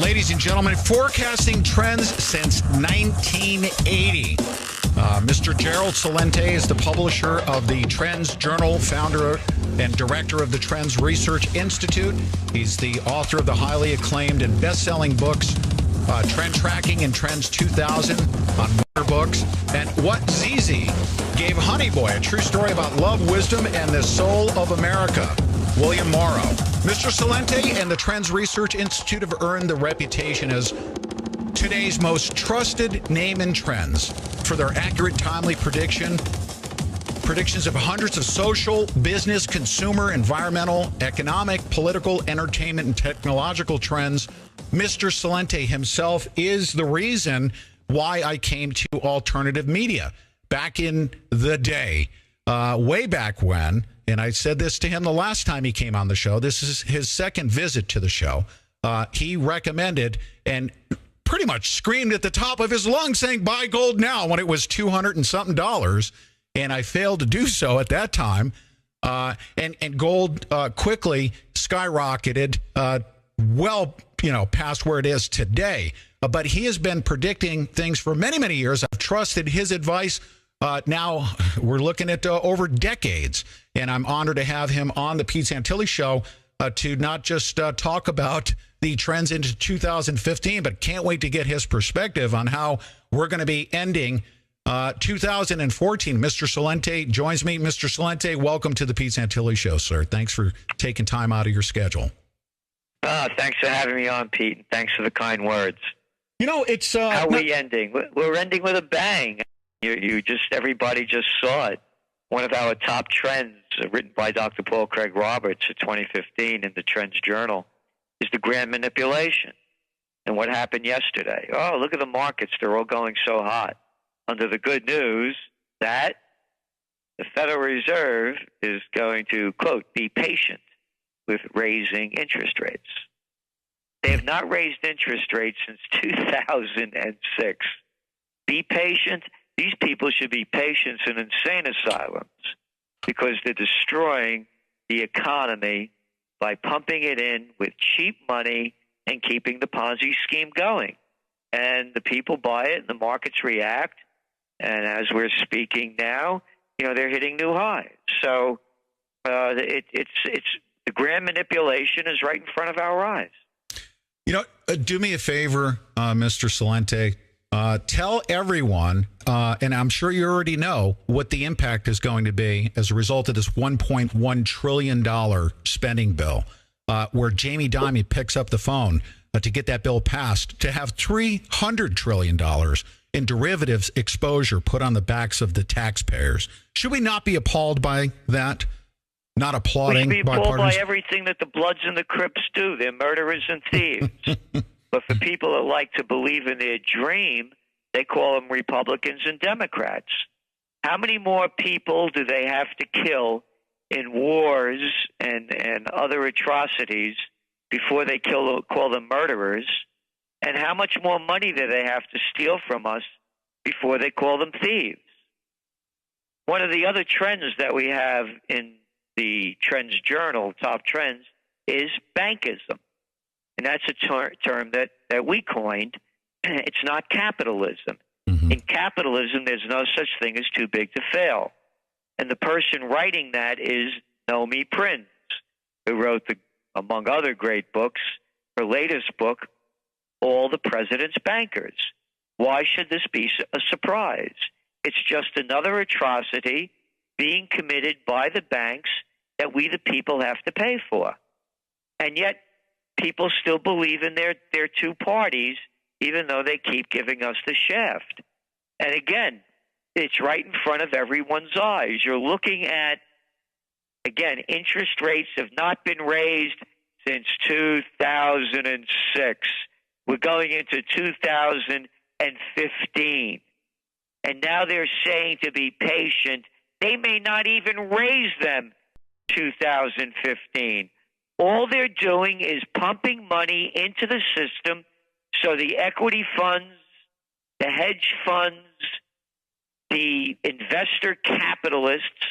Ladies and gentlemen, forecasting trends since 1980. Mr. Gerald Celente is the publisher of the Trends Journal, founder and director of the Trends Research Institute. He's the author of the highly acclaimed and best-selling books, Trend Tracking and Trends 2000 on Motor Books, and What ZZ Gave Honey Boy, a true story about love, wisdom, and the soul of America. William Morrow. Mr. Celente and the Trends Research Institute have earned the reputation as today's most trusted name in trends for their accurate, timely predictions of hundreds of social, business, consumer, environmental, economic, political, entertainment, and technological trends. Mr. Celente himself is the reason why I came to alternative media back in the day, way back when. And I said this to him the last time he came on the show. This is his second visit to the show. He recommended and pretty much screamed at the top of his lungs saying, buy gold now, when it was $200 and something. And I failed to do so at that time. And gold quickly skyrocketed past where it is today. But he has been predicting things for many, many years. I've trusted his advice. Now we're looking at over decades, and I'm honored to have him on the Pete Santilli Show to not just talk about the trends into 2015, but can't wait to get his perspective on how we're going to be ending 2014. Mr. Celente joins me. Mr. Celente, welcome to the Pete Santilli Show, sir. Thanks for taking time out of your schedule. Thanks for having me on, Pete. And thanks for the kind words. You know, it's how are we ending? We're ending with a bang. Everybody just saw it. One of our top trends, written by Dr. Paul Craig Roberts in 2015 in the Trends Journal, is the grand manipulation. And what happened yesterday? Oh, look at the markets. They're all going so hot. Under the good news that the Federal Reserve is going to, quote, be patient with raising interest rates. They have not raised interest rates since 2006. Be patient. These people should be patients in insane asylums because they're destroying the economy by pumping it in with cheap money and keeping the Ponzi scheme going. And the people buy it and the markets react. And as we're speaking now, they're hitting new highs. So it's the grand manipulation is right in front of our eyes. Do me a favor, Mr. Celente. Tell everyone, and I'm sure you already know, what the impact is going to be as a result of this $1.1 trillion spending bill, where Jamie Dimon picks up the phone to get that bill passed, to have $300 trillion in derivatives exposure put on the backs of the taxpayers. Should we not be appalled by that? Not applauding? We should be appalled by everything that the Bloods and the Crips do. They're murderers and thieves. But for people that like to believe in their dream, they call them Republicans and Democrats. How many more people do they have to kill in wars and other atrocities before they call them murderers? And how much more money do they have to steal from us before they call them thieves? One of the other trends that we have in the Trends Journal, top trends, is bankism. And that's a term that we coined. It's not capitalism. Mm-hmm. In capitalism, there's no such thing as too big to fail. And the person writing that is Nomi Prinz, who wrote, among other great books, her latest book, All the President's Bankers. Why should this be a surprise? It's just another atrocity being committed by the banks that we, the people, have to pay for. And yet, people still believe in their two parties, even though they keep giving us the shaft. And again, it's right in front of everyone's eyes. You're looking at, again, interest rates have not been raised since 2006. We're going into 2015. And now they're saying to be patient. They may not even raise them 2015. All they're doing is pumping money into the system so the equity funds, the hedge funds, the investor capitalists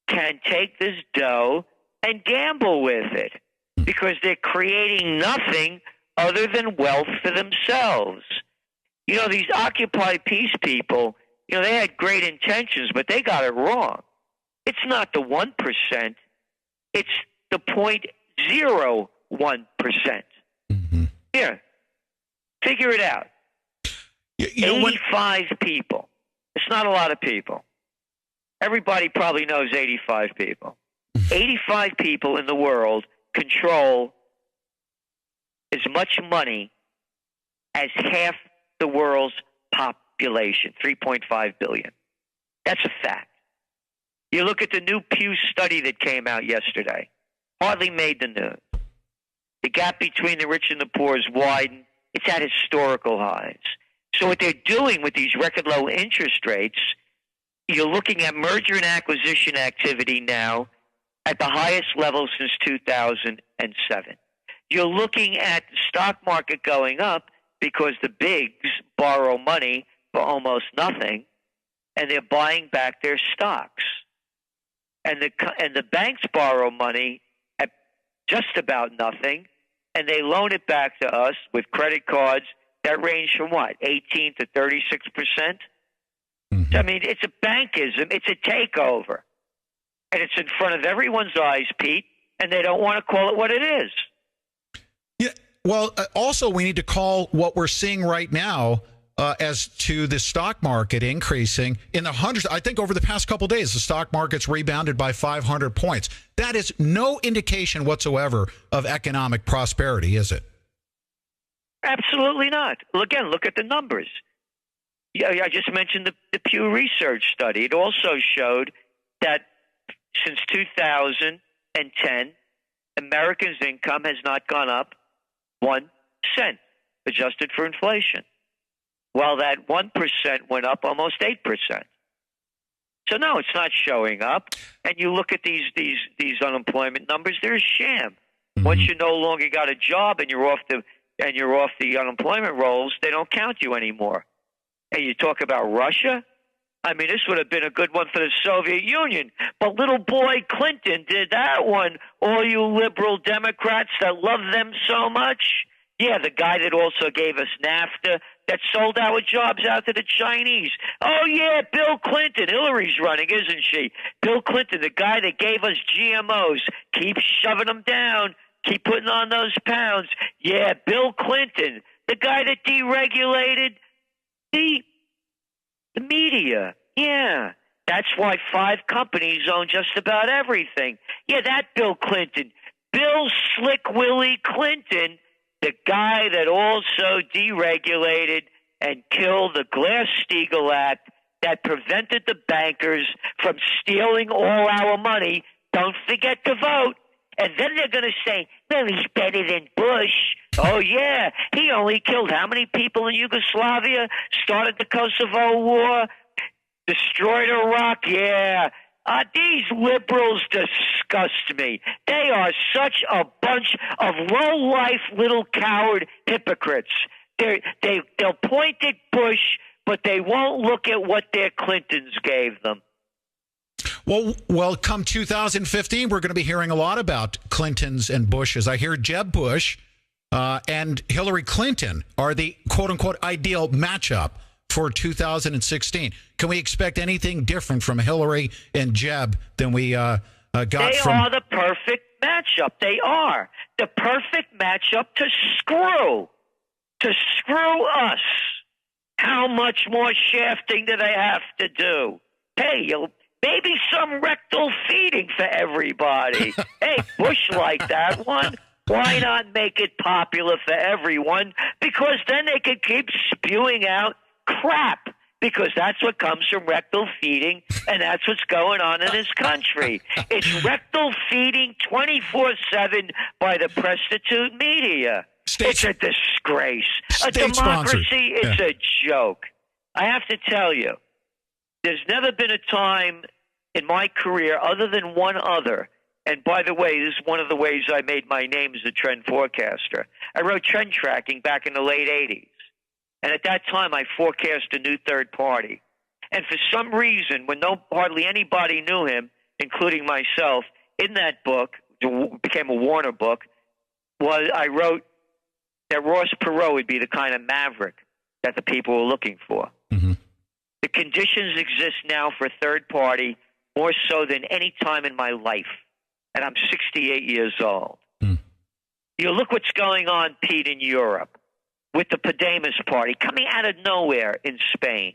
can take this dough and gamble with it because they're creating nothing other than wealth for themselves. You know, these Occupy Peace people, you know, they had great intentions, but they got it wrong. It's not the 1%. It's the 0.01%. Here, figure it out. 85 people. It's not a lot of people. Everybody probably knows 85 people. 85 people in the world control as much money as half the world's population, 3.5 billion. That's a fact. You look at the new Pew study that came out yesterday. Hardly made the news. The gap between the rich and the poor is widened. It's at historical highs. So what they're doing with these record low interest rates, you're looking at merger and acquisition activity now at the highest level since 2007. You're looking at the stock market going up because the bigs borrow money for almost nothing, and they're buying back their stocks. And the banks borrow money at just about nothing, and they loan it back to us with credit cards that range from what, 18 to 36%? Mm-hmm. I mean, it's a bankism. It's a takeover. And it's in front of everyone's eyes, Pete, and they don't want to call it what it is. Yeah. Well, also, we need to call what we're seeing right now as to the stock market increasing in the hundreds. I think over the past couple of days, the stock market's rebounded by 500 points. That is no indication whatsoever of economic prosperity, is it? Absolutely not. Well, again, look at the numbers. Yeah, I just mentioned the Pew Research study. It also showed that since 2010, Americans' income has not gone up 1 cent, adjusted for inflation, while that 1% went up almost 8%. So no, it's not showing up. And you look at these unemployment numbers; they're a sham. Mm-hmm. Once you no longer got a job and you're off the unemployment rolls, they don't count you anymore. And you talk about Russia. I mean, this would have been a good one for the Soviet Union, but little boy Clinton did that one. All you liberal Democrats that love them so much. Yeah, the guy that also gave us NAFTA, that sold our jobs out to the Chinese. Oh, yeah, Bill Clinton. Hillary's running, isn't she? Bill Clinton, the guy that gave us GMOs. Keep shoving them down. Keep putting on those pounds. Yeah, Bill Clinton, the guy that deregulated the media. Yeah, that's why 5 companies own just about everything. Yeah, that Bill Clinton. Bill Slick Willie Clinton, the guy that also deregulated and killed the Glass-Steagall Act that prevented the bankers from stealing all our money. Don't forget to vote. And then they're going to say, well, he's better than Bush. Oh, yeah. He only killed how many people in Yugoslavia? Started the Kosovo War? Destroyed Iraq? Yeah. These liberals disgust me. They are such a bunch of low-life little coward hypocrites. They'll point at Bush, but they won't look at what their Clintons gave them. Well, come 2015, we're going to be hearing a lot about Clintons and Bushes. I hear Jeb Bush and Hillary Clinton are the quote-unquote ideal matchup for 2016. Can we expect anything different from Hillary and Jeb than we got from... They are the perfect matchup. They are the perfect matchup to screw us. How much more shafting do they have to do? Hey, maybe some rectal feeding for everybody. Hey, Bush liked that one. Why not make it popular for everyone? Because then they could keep spewing out crap. Because that's what comes from rectal feeding, and that's what's going on in this country. It's rectal feeding 24/7 by the prostitute media. It's a disgrace. A democracy, it's a joke. I have to tell you, there's never been a time in my career other than one other. And by the way, this is one of the ways I made my name as a trend forecaster. I wrote trend tracking back in the late 80s. And at that time, I forecast a new third party. And for some reason, when hardly anybody knew him, including myself, in that book, it became a Warner book, I wrote that Ross Perot would be the kind of maverick that the people were looking for. Mm-hmm. The conditions exist now for a third party more so than any time in my life. And I'm 68 years old. Mm. You look what's going on, Pete, in Europe with the Podemos party coming out of nowhere in Spain.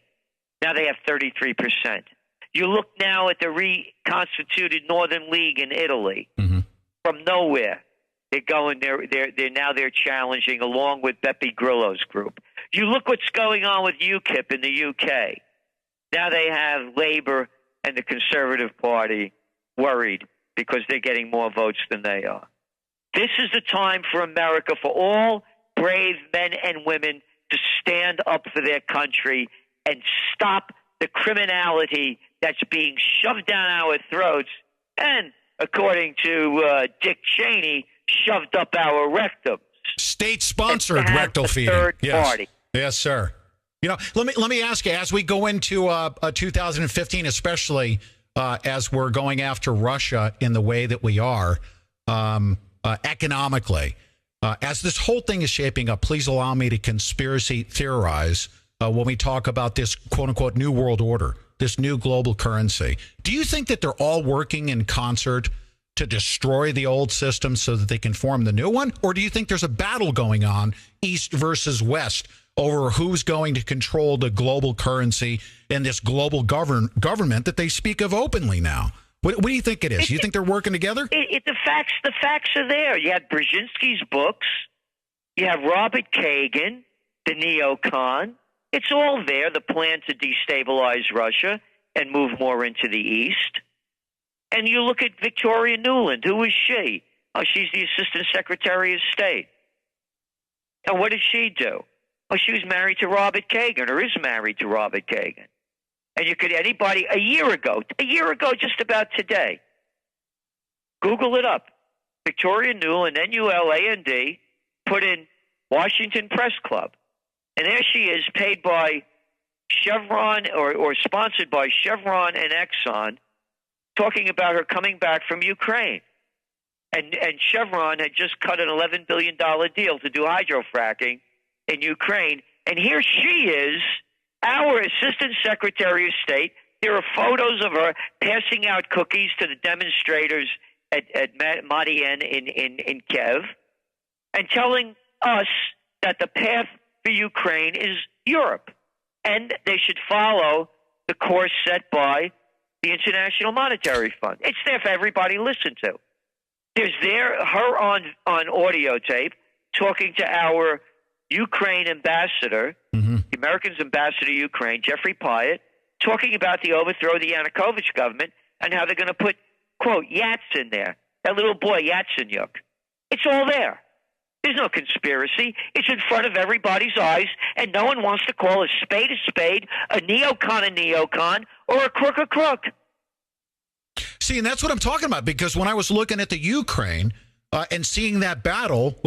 Now they have 33%. You look now at the reconstituted Northern League in Italy. Mm-hmm. From nowhere, they're going. They're challenging along with Beppe Grillo's group. You look what's going on with UKIP in the UK. Now they have Labour and the Conservative Party worried because they're getting more votes than they are. This is the time for America, for all brave men and women to stand up for their country and stop the criminality that's being shoved down our throats and, according to Dick Cheney, shoved up our rectums. State-sponsored rectal feeding. Third party. Yes, sir. You know, let me ask you, as we go into 2015, especially as we're going after Russia in the way that we are economically, as this whole thing is shaping up, please allow me to conspiracy theorize when we talk about this quote-unquote new world order, this new global currency. Do you think that they're all working in concert to destroy the old system so that they can form the new one? Or do you think there's a battle going on, East versus West, over who's going to control the global currency and this global government that they speak of openly now? What do you think it is? You think they're working together? The facts are there. You have Brzezinski's books. You have Robert Kagan, the neocon. It's all there, the plan to destabilize Russia and move more into the East. And you look at Victoria Nuland. Who is she? Oh, she's the Assistant Secretary of State. And what did she do? Oh, she was married to Robert Kagan, or is married to Robert Kagan. And you could, anybody, a year ago, just about today, Google it up. Victoria Nuland, Nuland, put in Washington Press Club. And there she is, paid by Chevron or sponsored by Chevron and Exxon, talking about her coming back from Ukraine. And Chevron had just cut an $11 billion deal to do hydrofracking in Ukraine. And here she is, our Assistant Secretary of State. There are photos of her passing out cookies to the demonstrators at Maidan in Kiev and telling us that the path for Ukraine is Europe. And they should follow the course set by the International Monetary Fund. It's there for everybody to listen to. There's her on audio tape talking to our Ukraine ambassador, the Americans' ambassador to Ukraine, Jeffrey Pyatt, talking about the overthrow of the Yanukovych government and how they're going to put, quote, Yatsen there, that little boy, Yatsenyuk. It's all there. There's no conspiracy. It's in front of everybody's eyes, and no one wants to call a spade, a neocon, or a crook. See, and that's what I'm talking about, because when I was looking at the Ukraine and seeing that battle,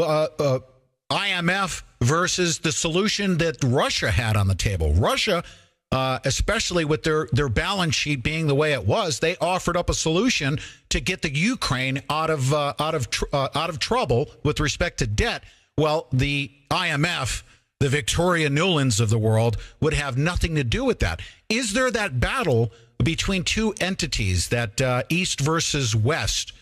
IMF versus the solution that Russia had on the table. Russia, especially with their balance sheet being the way it was, they offered up a solution to get the Ukraine out of trouble with respect to debt. Well, the IMF, the Victoria Nulands of the world, would have nothing to do with that. Is there that battle between two entities, that East versus West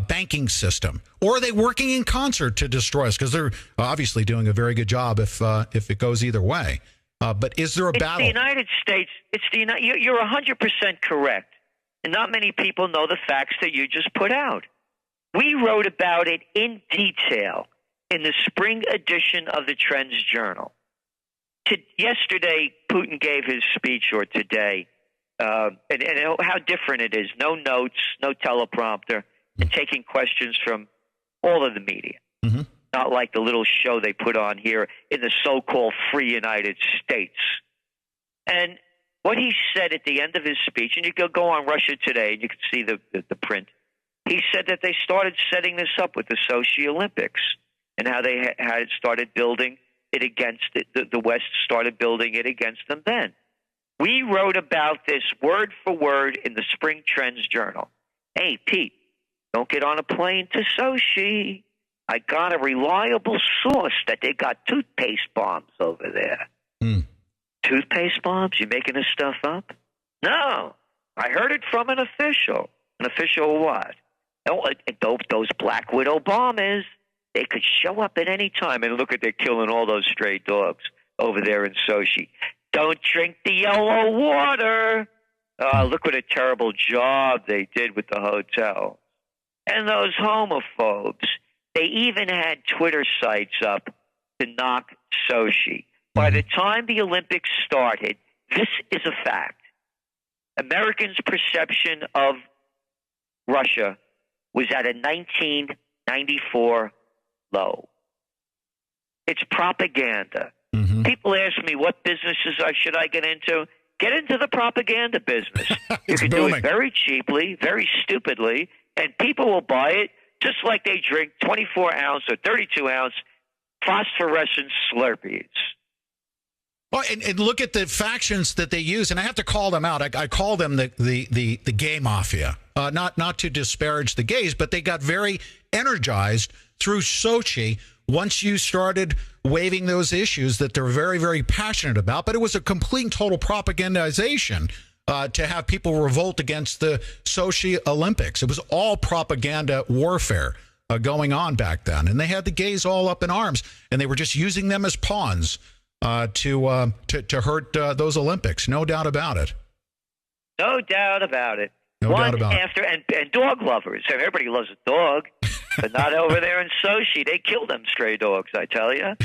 banking system, or are they working in concert to destroy us? Because they're obviously doing a very good job if it goes either way. But is there a battle? The United States. You're 100% correct, and not many people know the facts that you just put out. We wrote about it in detail in the spring edition of the Trends Journal. Yesterday, Putin gave his speech, or today, and how different it is. No notes, no teleprompter, and taking questions from all of the media. Mm-hmm. Not like the little show they put on here in the so-called free United States. And what he said at the end of his speech, and you can go on Russia Today and you can see the print, he said that they started setting this up with the Sochi Olympics and how they had started building it against it. The West started building it against them then. We wrote about this word for word in the Spring Trends Journal. Hey, Pete, don't get on a plane to Sochi. I got a reliable source that they got toothpaste bombs over there. Toothpaste bombs? You making this stuff up? No. I heard it from an official. An official what? Oh, those Black Widow bombers, they could show up at any time. And look at, they're killing all those stray dogs over there in Sochi. Don't drink the yellow water. Look what a terrible job they did with the hotel. And those homophobes, they even had Twitter sites up to knock Sochi. By the time the Olympics started, this is a fact. Americans' perception of Russia was at a 1994 low. It's propaganda. People ask me, what businesses should I get into? Get into the propaganda business. You can do it very cheaply, very stupidly, and people will buy it just like they drink 24-ounce or 32-ounce phosphorescent Slurpees. Well, and look at the factions that they use, and I have to call them out. I call them the gay mafia. Not to disparage the gays, but they got very energized through Sochi once you started waving those issues that they're very, very passionate about. But it was a complete and total propagandization to have people revolt against the Sochi Olympics. It was all propaganda warfare going on back then. And they had the gays all up in arms, and they were just using them as pawns to hurt those Olympics. No doubt about it. No doubt about it. No doubt about it. And dog lovers. Everybody loves a dog, but not over there in Sochi. They kill them stray dogs, I tell you.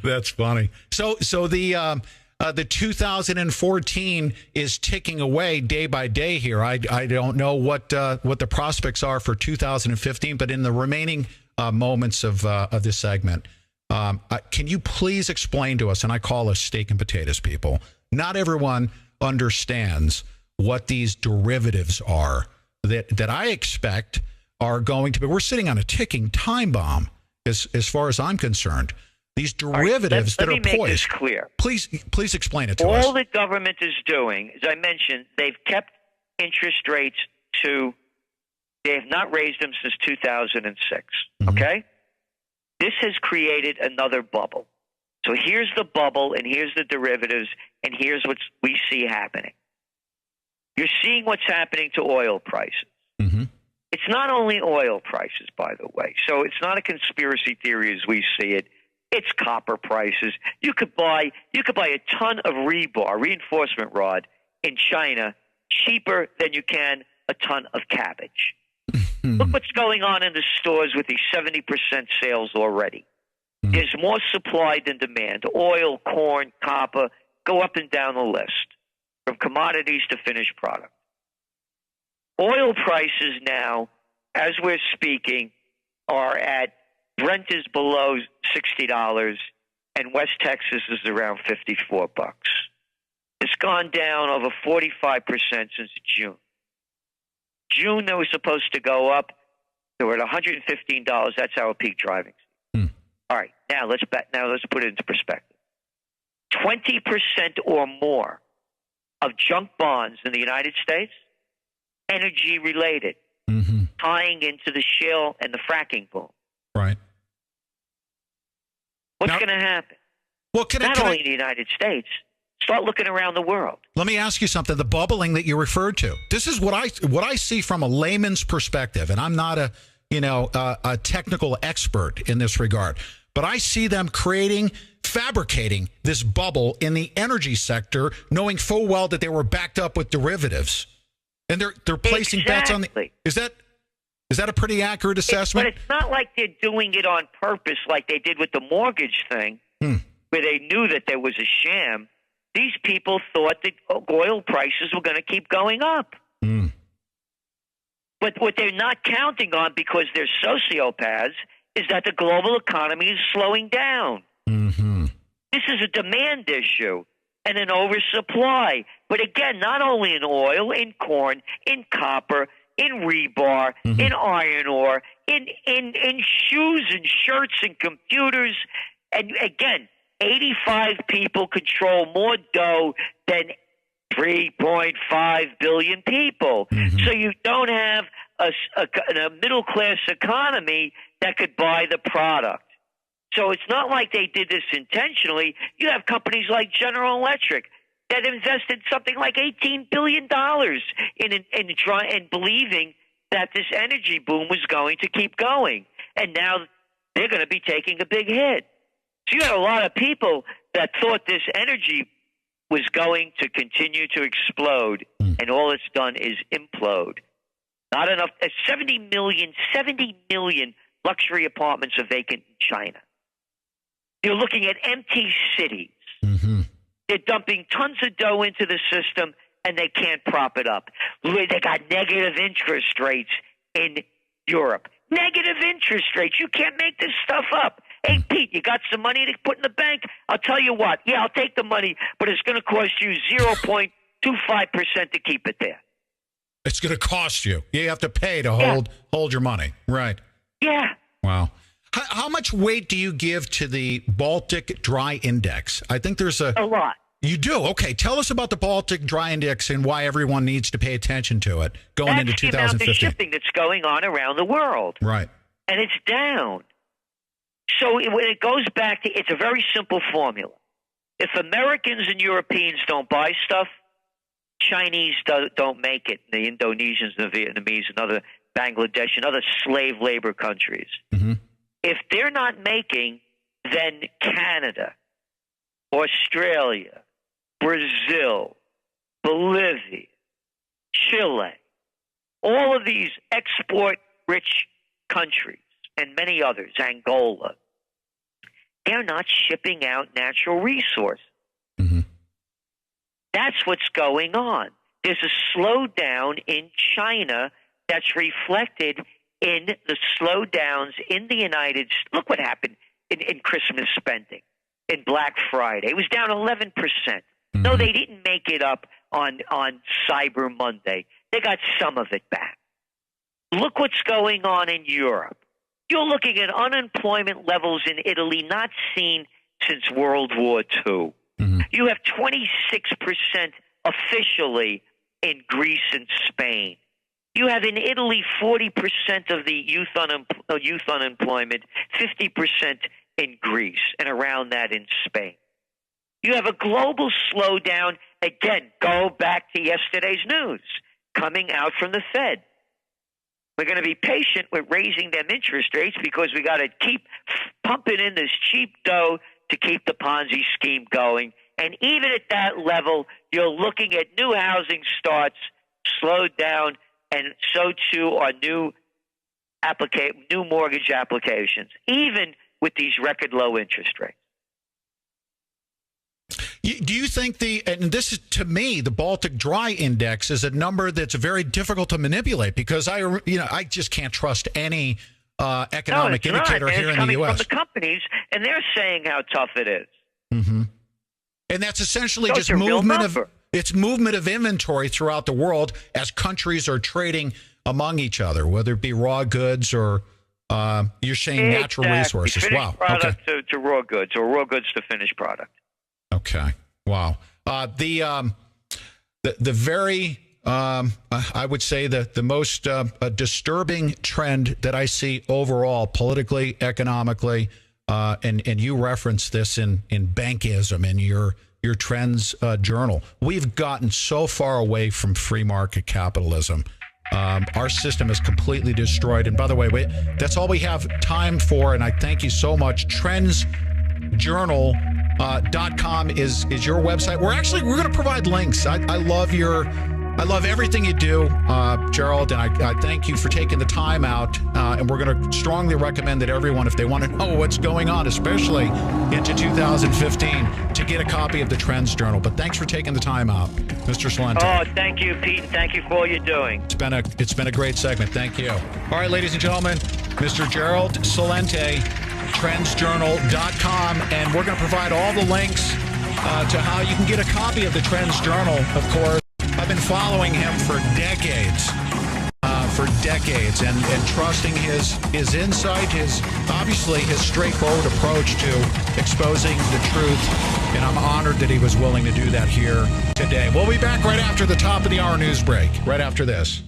That's funny. So the 2014 is ticking away day by day here. I don't know what the prospects are for 2015, but in the remaining moments of this segment, can you please explain to us, and I call us steak and potatoes people, not everyone understands what these derivatives are that I expect are going to be. We're sitting on a ticking time bomb as far as I'm concerned. These derivatives that are poised. Let me make this clear. Please explain it to us. All the government is doing, as I mentioned, they've kept interest rates to, they have not raised them since 2006, okay? This has created another bubble. So here's the bubble, and here's the derivatives, and here's what we see happening. You're seeing what's happening to oil prices. It's not only oil prices, by the way. So it's not a conspiracy theory as we see it. It's copper prices. You could buy a ton of rebar, reinforcement rod, in China cheaper than you can a ton of cabbage. Look what's going on in the stores with these 70% sales already. There's more supply than demand. Oil, corn, copper, go up and down the list, from commodities to finished product. Oil prices now, as we're speaking, are at, Brent is below $60, and West Texas is around $54. It's gone down over 45% since June. June, they were supposed to go up. They were at $115. That's our peak driving season. All right, now let's put it into perspective. 20% or more of junk bonds in the United States, energy related, tying into the shale and the fracking boom. Right. What's going to happen? Well, Not only in the United States. Start looking around the world. Let me ask you something. The bubbling that you referred to. This is what I see from a layman's perspective, and I'm not a technical expert in this regard. But I see them fabricating this bubble in the energy sector, knowing full well that they were backed up with derivatives, and they're placing bets on the. Is that a pretty accurate assessment? But it's not like they're doing it on purpose, like they did with the mortgage thing, where they knew that there was a sham. These people thought that oil prices were going to keep going up. But what they're not counting on, because they're sociopaths, is that the global economy is slowing down. This is a demand issue and an oversupply. But again, not only in oil, in corn, in copper, in rebar, in iron ore, in shoes and shirts and computers. And again, 85 people control more dough than 3.5 billion people. So you don't have a middle-class economy that could buy the product. So it's not like they did this intentionally. You have companies like General Electric that invested something like $18 billion in believing that this energy boom was going to keep going. And now they're going to be taking a big hit. So you had a lot of people that thought this energy was going to continue to explode, and all it's done is implode. Not enough. 70 million luxury apartments are vacant in China. You're looking at empty cities. Mm-hmm. They're dumping tons of dough into the system, and they can't prop it up. They got negative interest rates in Europe. Negative interest rates. You can't make this stuff up. Hey, Pete, you got some money to put in the bank? I'll tell you what. Yeah, I'll take the money, but it's going to cost you 0.25% to keep it there. It's going to cost you. You have to pay to hold your money. Right. Yeah. Wow. How much weight do you give to the Baltic Dry Index? I think there's a lot. You do? Okay. Tell us about the Baltic Dry Index and why everyone needs to pay attention to it going into 2015. That's the amount of shipping that's going on around the world. Right. And it's down. So when it goes back to, it's a very simple formula. If Americans and Europeans don't buy stuff, Chinese don't make it. The Indonesians, the Vietnamese, and other Bangladesh, and other slave labor countries. Mm-hmm. If they're not making, then Canada, Australia, Brazil, Bolivia, Chile, all of these export-rich countries, and many others, Angola, they're not shipping out natural resources. Mm-hmm. That's what's going on. There's a slowdown in China that's reflected in the slowdowns in the United States. Look what happened in Christmas spending, in Black Friday. It was down 11%. Mm-hmm. No, they didn't make it up on Cyber Monday. They got some of it back. Look what's going on in Europe. You're looking at unemployment levels in Italy not seen since World War II. Mm-hmm. You have 26% officially in Greece and Spain. You have in Italy 40% of the youth unemployment, 50% in Greece, and around that in Spain. You have a global slowdown. Again, go back to yesterday's news coming out from the Fed. We're going to be patient with raising them interest rates because we got to keep pumping in this cheap dough to keep the Ponzi scheme going. And even at that level, you're looking at new housing starts slowed down, and so too are new mortgage applications, even with these record low interest rates. Do you think and this is, to me, the Baltic Dry Index is a number that's very difficult to manipulate because I just can't trust any economic indicator here in the U.S. It's coming from the companies, and they're saying how tough it is. Mm-hmm. And that's essentially just movement of inventory throughout the world as countries are trading among each other, whether it be raw goods or you're saying natural resources. Wow. Product to raw goods, or raw goods to finished product. Okay. Wow. The very I would say that the most disturbing trend that I see overall, politically, economically, and you reference this in Bankism in your Trends journal. We've gotten so far away from free market capitalism. Our system is completely destroyed. And by the way, that's all we have time for. And I thank you so much. TrendsJournal.com is your website. We're going to provide links. I love everything you do, Gerald, and I thank you for taking the time out. And we're going to strongly recommend that everyone, if they want to know what's going on, especially into 2015, to get a copy of the Trends Journal. But thanks for taking the time out, Mr. Celente. Oh, thank you, Pete, and thank you for all you're doing. It's been a great segment. Thank you. All right, ladies and gentlemen, Mr. Gerald Celente, TrendsJournal.com, and we're going to provide all the links to how you can get a copy of the Trends Journal, of course. I've been following him for decades, and trusting his insight, his straightforward approach to exposing the truth, and I'm honored that he was willing to do that here today. We'll be back right after the top of the hour news break, right after this.